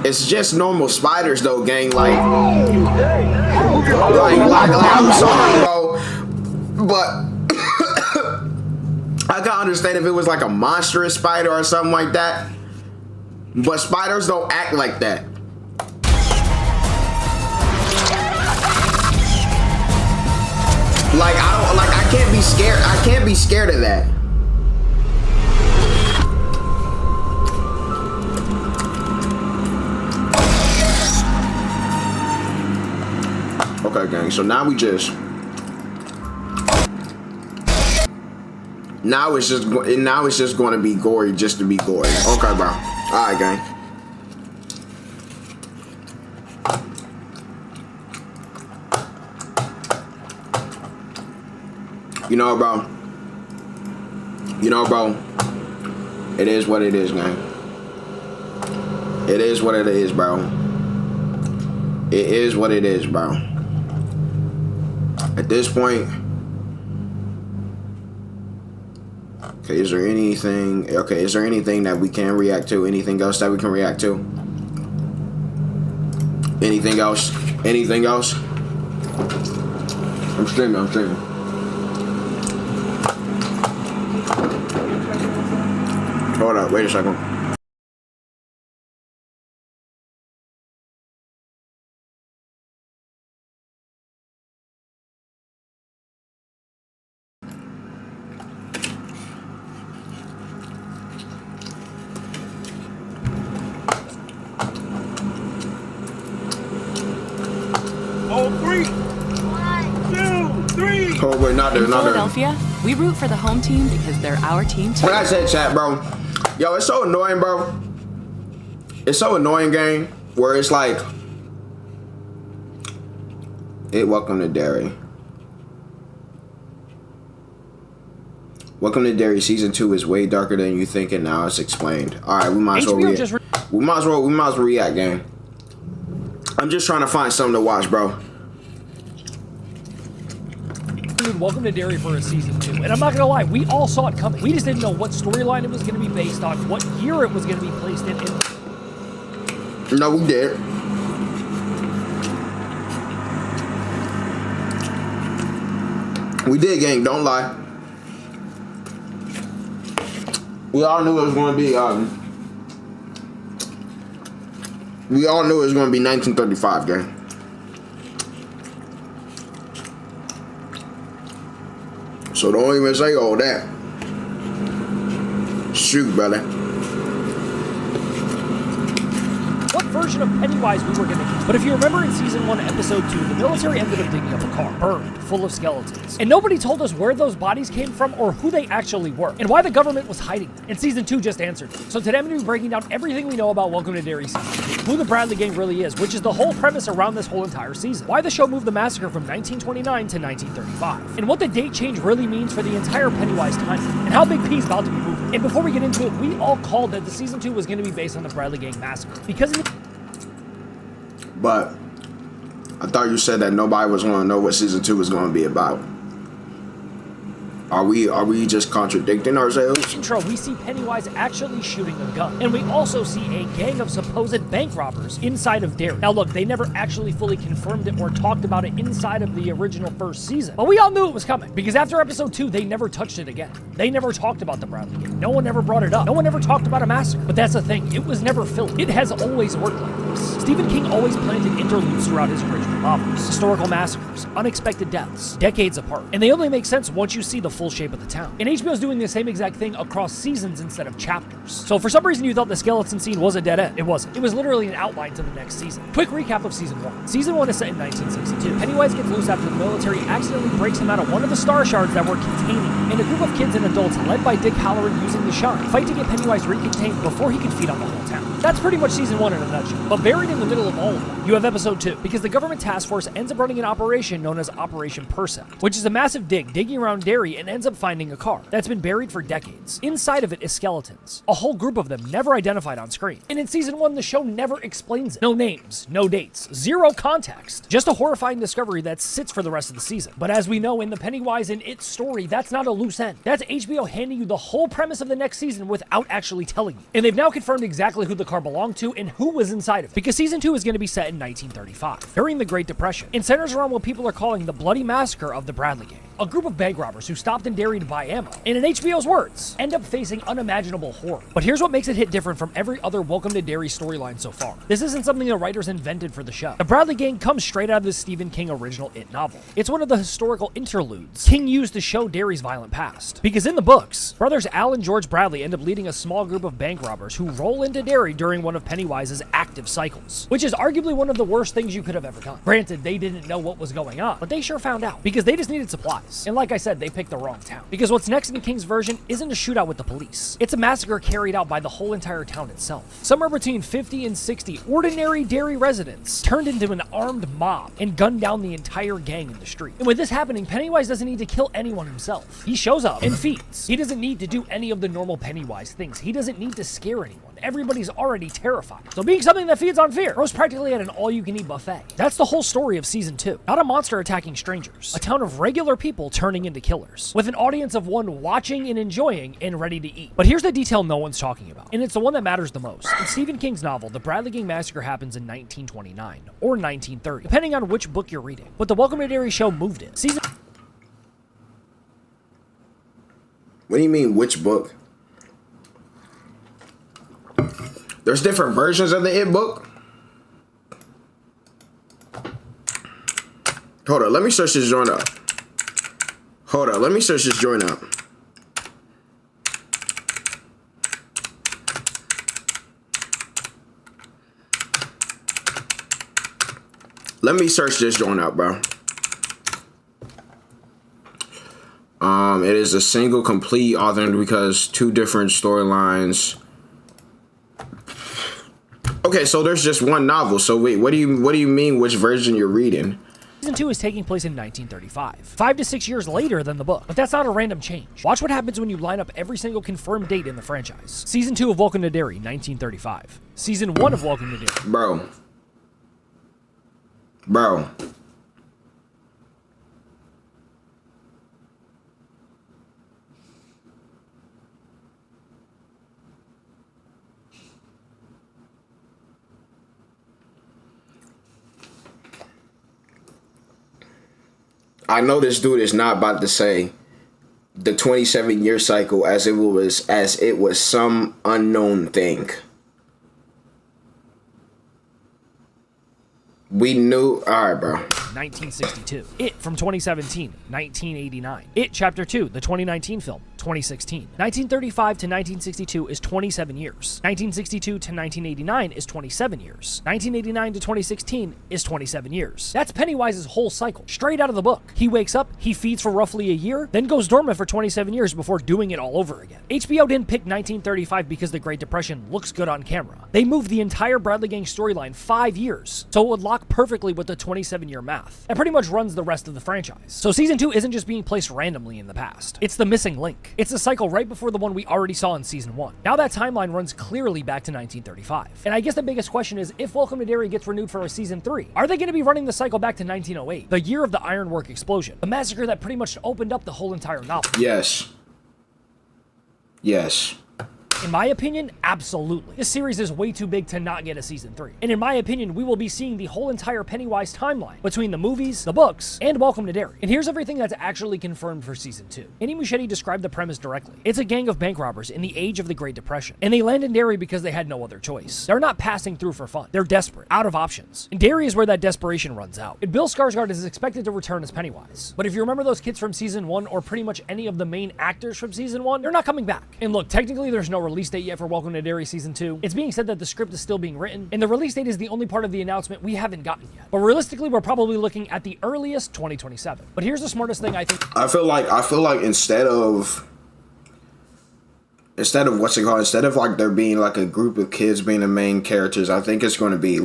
A: It's just normal spiders though, gang. Like I'm sorry, bro, but I can understand if it was like a monstrous spider or something like that. But spiders don't act like that. Like I can't be scared. I can't be scared of that. Okay, gang. So now it's just going to be gory just to be gory. Okay, bro. All right, gang. You know, bro. You know, bro. It is what it is, man. It is what it is, bro. It is what it is, bro. At this point, okay, is there anything that we can react to? Anything else that we can react to? Anything else? Anything else? I'm streaming. Hold up, wait a second. Oh wait, not there, not there.
E: Philadelphia, we root for the home team because they're our team too.
A: When I said chat, bro, yo, it's so annoying, bro. It's so annoying, gang, where it's like, welcome to Derry. Welcome to Derry. Season 2 is way darker than you think, and now it's explained. All right, we might as well react. We might as well react, gang. I'm just trying to find something to watch, bro.
F: Welcome to Derry for a season 2. And I'm not gonna lie, we all saw it coming. We just didn't know what storyline it was gonna be based on, what year it was gonna be placed in.
A: No, we did. We did, gang. Don't lie. We all knew it was going to be. We all knew it was going to be 1935, gang. So don't even say all that. Shoot, brother.
F: What version of Pennywise we were going to get. But if you remember in Season 1, Episode 2, the military ended up digging up a car, burned, full of skeletons. And nobody told us where those bodies came from or who they actually were, and why the government was hiding them. And Season 2 just answered them. So today I'm going to be breaking down everything we know about Welcome to Derry Season 2, who the Bradley Gang really is, which is the whole premise around this whole entire season, why the show moved the massacre from 1929 to 1935, and what the date change really means for the entire Pennywise timeline, and how Big P's about to be moving. And before we get into it, we all called that the Season 2 was going to be based on the Bradley Gang massacre, because
A: But I thought you said that nobody was going to know what Season 2 was going to be about. Are we just contradicting ourselves?
F: intro, we see Pennywise actually shooting a gun. And we also see a gang of supposed bank robbers inside of Derry. Now look, they never actually fully confirmed it or talked about it inside of the original first season. But we all knew it was coming, because after Episode 2, they never touched it again. They never talked about the Bradley Gang. No one ever brought it up. No one ever talked about a massacre. But that's the thing, it was never filled. It has always worked like this. Stephen King always planted interludes throughout his original novels. Historical massacres, unexpected deaths, decades apart. And they only make sense once you see the full shape of the town. And HBO's doing the same exact thing across seasons instead of chapters. So for some reason you thought the skeleton scene was a dead end. It wasn't. It was literally an outline to the next season. Quick recap of Season 1. Season 1 is set in 1962. Pennywise gets loose after the military accidentally breaks him out of one of the star shards that were containing him. And a group of kids and adults led by Dick Halloran using the shard fight to get Pennywise recontained before he can feed on the whole town. That's pretty much Season 1 in a nutshell. But buried in the middle of all of them, you have Episode 2, because the government task force ends up running an operation known as Operation Percept, which is a massive digging around Derry and ends up finding a car that's been buried for decades. Inside of it is skeletons, a whole group of them never identified on screen. And in Season 1, the show never explains it. No names, no dates, zero context. Just a horrifying discovery that sits for the rest of the season. But as we know in the Pennywise and It story, that's not a loose end. That's HBO handing you the whole premise of the next season without actually telling you. And they've now confirmed exactly who the car belonged to and who was inside of it, because Season 2 is going to be set in 1935, during the Great Depression, and centers around what people are calling the Bloody Massacre of the Bradley Gang. A group of bank robbers who stopped in Derry to buy ammo, and in HBO's words, end up facing unimaginable horror. But here's what makes it hit different from every other Welcome to Derry storyline so far. This isn't something the writers invented for the show. The Bradley Gang comes straight out of the Stephen King original It novel. It's one of the historical interludes King used to show Derry's violent past. Because in the books, brothers Al and George Bradley end up leading a small group of bank robbers who roll into Derry during one of Pennywise's active cycles, which is arguably one of the worst things you could have ever done. Granted, they didn't know what was going on, but they sure found out, because they just needed supplies. Pennywise. And like I said, they picked the wrong town. Because what's next in King's version isn't a shootout with the police. It's a massacre carried out by the whole entire town itself. Somewhere between 50 and 60 ordinary Derry residents turned into an armed mob and gunned down the entire gang in the street. And with this happening, Pennywise doesn't need to kill anyone himself. He shows up and feeds. He doesn't need to do any of the normal Pennywise things. He doesn't need to scare anyone. Everybody's already terrified. So being something that feeds on fear grows practically at an all-you-can-eat buffet. That's the whole story of season 2. Not a monster attacking strangers. A town of regular people turning into killers. With an audience of one watching and enjoying and ready to eat. But here's the detail no one's talking about. And it's the one that matters the most. In Stephen King's novel, the Bradley Gang Massacre happens in 1929. Or 1930. Depending on which book you're reading. But the Welcome to Derry show moved it.
A: What do you mean, which book? There's different versions of the It book. Hold on, let me search this joint up. Hold on, let me search this joint up. Let me search this joint out, bro. It is a single complete authored because 2 different storylines. Okay, so there's just one novel. So wait, what do you mean which version you're reading?
F: Season 2 is taking place in 1935, 5 to 6 years later than the book. But that's not a random change. Watch what happens when you line up every single confirmed date in the franchise. Season 2 of Welcome to Derry, 1935. Season 1 of Welcome to Derry.
A: Bro. I know this dude is not about to say the 27-year cycle as it was some unknown thing. We knew. All right, bro.
F: 1962. It from 2017, 1989. It Chapter 2, the 2019 film, 2016. 1935 to 1962 is 27 years. 1962 to 1989 is 27 years. 1989 to 2016 is 27 years. That's Pennywise's whole cycle, straight out of the book. He wakes up, he feeds for roughly a year, then goes dormant for 27 years before doing it all over again. HBO didn't pick 1935 because the Great Depression looks good on camera. They moved the entire Bradley Gang storyline 5 years, so it would lock perfectly with the 27-year math. That pretty much runs the rest of the franchise. So season 2 isn't just being placed randomly in the past. It's the missing link. It's the cycle right before the one we already saw in season 1. Now that timeline runs clearly back to 1935. And I guess the biggest question is, if Welcome to Derry gets renewed for a season 3, are they going to be running the cycle back to 1908, the year of the ironwork explosion, the massacre that pretty much opened up the whole entire novel?
A: Yes. Yes.
F: In my opinion, absolutely. This series is way too big to not get a season 3. And in my opinion, we will be seeing the whole entire Pennywise timeline between the movies, the books, and Welcome to Derry. And here's everything that's actually confirmed for season 2. Andy Muschietti described the premise directly. It's a gang of bank robbers in the age of the Great Depression. And they land in Derry because they had no other choice. They're not passing through for fun. They're desperate, out of options. And Derry is where that desperation runs out. And Bill Skarsgård is expected to return as Pennywise. But if you remember those kids from season 1, or pretty much any of the main actors from season 1, they're not coming back. And look, technically there's no release date yet for Welcome to Derry season 2. It's being said that the script is still being written, and the release date is the only part of the announcement we haven't gotten yet. But realistically, we're probably looking at the earliest 2027. But here's the smartest thing I think.
A: I feel like instead of like there being like a group of kids being the main characters, I think it's going to be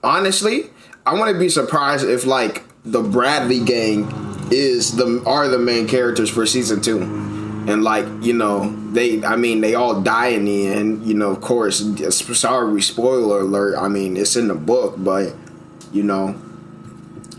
A: honestly, I want to be surprised if like the Bradley gang are the main characters for season 2. And like, you know, they all die in the end, you know, of course. Sorry, spoiler alert. I mean, it's in the book, but, you know,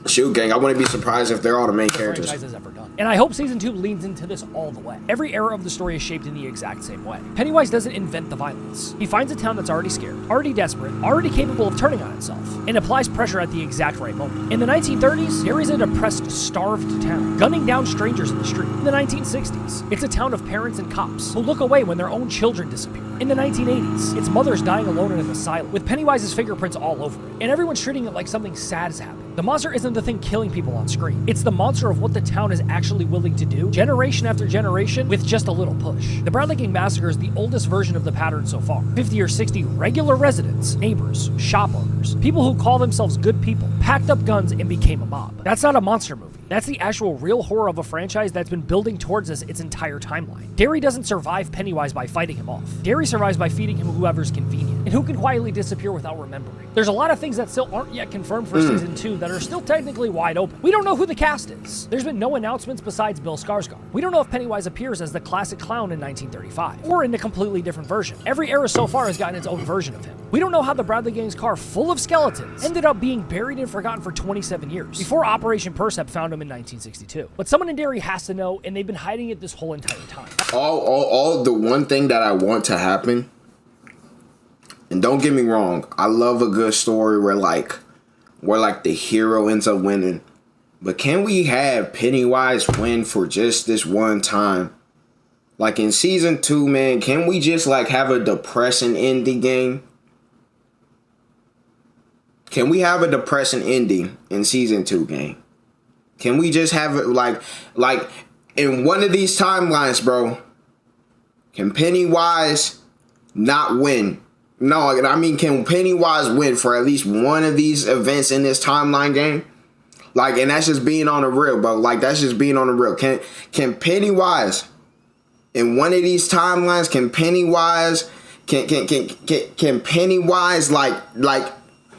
A: shoot, gang, I wouldn't be surprised if they're all the main characters.
F: Franchise has ever done. And I hope season 2 leans into this all the way. Every era of the story is shaped in the exact same way. Pennywise doesn't invent the violence. He finds a town that's already scared, already desperate, already capable of turning on itself, and applies pressure at the exact right moment. In the 1930s, Derry's a depressed, starved town, gunning down strangers in the street. In the 1960s, it's a town of parents and cops who look away when their own children disappear. In the 1980s, it's mothers dying alone in an asylum, with Pennywise's fingerprints all over it, and everyone's treating it like something sad has happened. The monster isn't the thing killing people on screen. It's the monster of what the town is actually willing to do, generation after generation, with just a little push. The Bradley Gang Massacre is the oldest version of the pattern so far. 50 or 60 regular residents, neighbors, shop owners, people who call themselves good people, packed up guns and became a mob. That's not a monster movie. That's the actual real horror of a franchise that's been building towards us its entire timeline. Derry doesn't survive Pennywise by fighting him off. Derry survives by feeding him whoever's convenient, and who can quietly disappear without remembering. There's a lot of things that still aren't yet confirmed for season 2 that are still technically wide open. We don't know who the cast is. There's been no announcements besides Bill Skarsgård. We don't know if Pennywise appears as the classic clown in 1935, or in a completely different version. Every era so far has gotten its own version of him. We don't know how the Bradley Gang's car full of skeletons ended up being buried and forgotten for 27 years, before Operation Percept found him in 1962. But someone in Derry has to know, and they've been hiding it this whole entire time.
A: All the one thing that I want to happen, and don't get me wrong, I love a good story where the hero ends up winning. But can we have Pennywise win for just this one time? Like in season 2, man, can we just have a depressing ending game? Can we have a depressing ending in season 2 game? Can we just have it like in one of these timelines, bro? Can Pennywise not win? No, I mean, can Pennywise win for at least one of these events in this timeline game? And that's just being on the real, bro. That's just being on the real. Can Pennywise in one of these timelines? Can Pennywise can Pennywise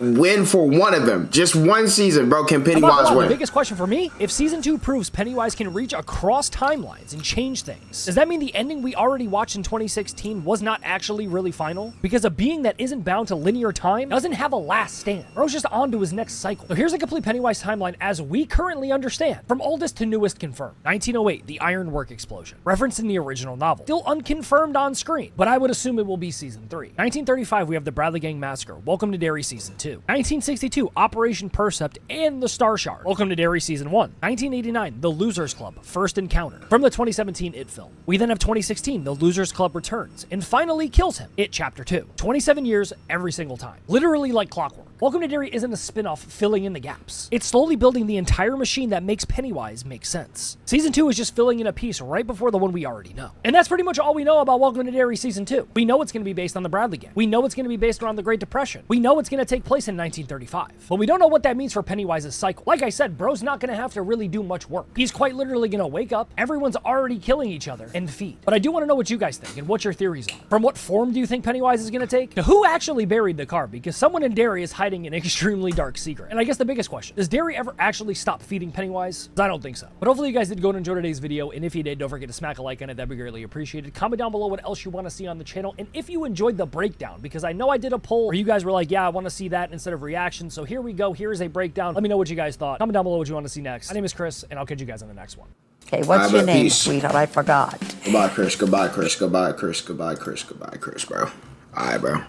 A: win for one of them? Just one season, bro. Can Pennywise win?
F: The biggest question for me, if season 2 proves Pennywise can reach across timelines and change things, does that mean the ending we already watched in 2016 was not actually really final? Because a being that isn't bound to linear time doesn't have a last stand. Bro's just on to his next cycle. So here's a complete Pennywise timeline as we currently understand, from oldest to newest confirmed. 1908, the Ironwork explosion, referenced in the original novel. Still unconfirmed on screen, but I would assume it will be season 3. 1935, we have the Bradley Gang Massacre. Welcome to Derry season 2. 1962, Operation Percept and the Star Shard. Welcome to Derry Season 1. 1989, The Losers Club, First Encounter. From the 2017 It film. We then have 2016, The Losers Club returns and finally kills him. It Chapter 2. 27 years every single time. Literally like clockwork. Welcome to Derry isn't a spin-off filling in the gaps. It's slowly building the entire machine that makes Pennywise make sense. Season 2 is just filling in a piece right before the one we already know. And that's pretty much all we know about Welcome to Derry Season 2. We know it's going to be based on the Bradley Gang. We know it's going to be based around the Great Depression. We know it's going to take place in 1935. But we don't know what that means for Pennywise's cycle. Like I said, bro's not going to have to really do much work. He's quite literally going to wake up, everyone's already killing each other, and feed. But I do want to know what you guys think and what your theories are. From what form do you think Pennywise is going to take? To who actually buried the car? Because someone in Derry is hiding an extremely dark secret. And I guess the biggest question, does Derry ever actually stop feeding Pennywise? I don't think so. But hopefully you guys did go and enjoy today's video, and if you did, don't forget to smack a like on it. That'd be greatly appreciated. Comment down below what else you want to see on the channel, and if you enjoyed the breakdown, because I know I did a poll where you guys were like, yeah, I want to see that instead of reaction. So here we go. Here's a breakdown. Let me know what you guys thought. Comment down below what you want to see next. My name is Chris, and I'll catch you guys on the next one.
G: Okay, what's your name, sweetheart? I forgot.
A: Goodbye, Chris. Goodbye, Chris. Goodbye, Chris. Goodbye, Chris. Goodbye, Chris, bro. All right, bro.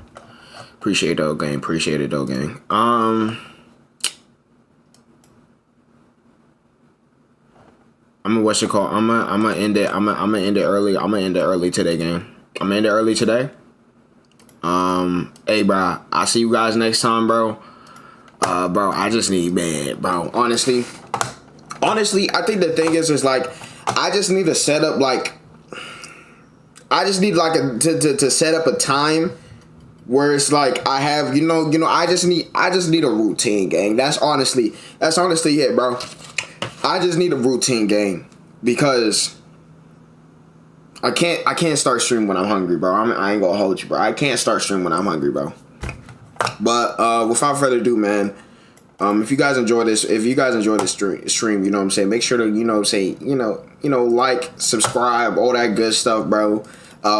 A: Appreciate it, though, gang. Appreciate it, though, gang. I'm gonna what's it called? I'm gonna end it. I'm gonna end it early. I'm gonna end it early today, gang. I'm gonna end it early today. Hey, bro. I'll see you guys next time, bro. Bro, I just need, man, bro. Honestly, I think the thing is I just need to set up I just need to set up a time where it's I have I just need a routine, gang. That's honestly it, bro. I just need a routine, gang, because I can't start streaming when I'm hungry, bro. I ain't gonna hold you, bro. I can't start streaming when I'm hungry, bro. But without further ado, man, if you guys enjoy this stream, you know what I'm saying, make sure to like, subscribe, all that good stuff, bro.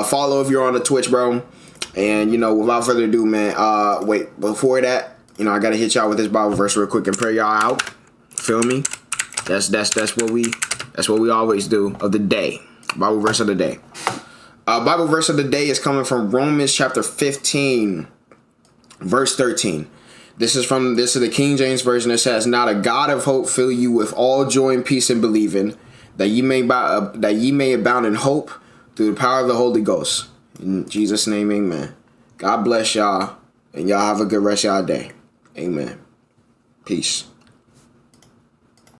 A: Follow if you're on the Twitch, bro. And without further ado, man, wait, before that, I gotta hit y'all with this Bible verse real quick and pray y'all out. Feel me? That's what we always do of the day. Bible verse of the day. Bible verse of the day is coming from Romans chapter 15, verse 13. This is the King James Version. It says, "Now the God of hope fill you with all joy and peace in believing, that ye may abound in hope through the power of the Holy Ghost." In Jesus' name, amen. God bless y'all, and y'all have a good rest of y'all day. Amen. Peace.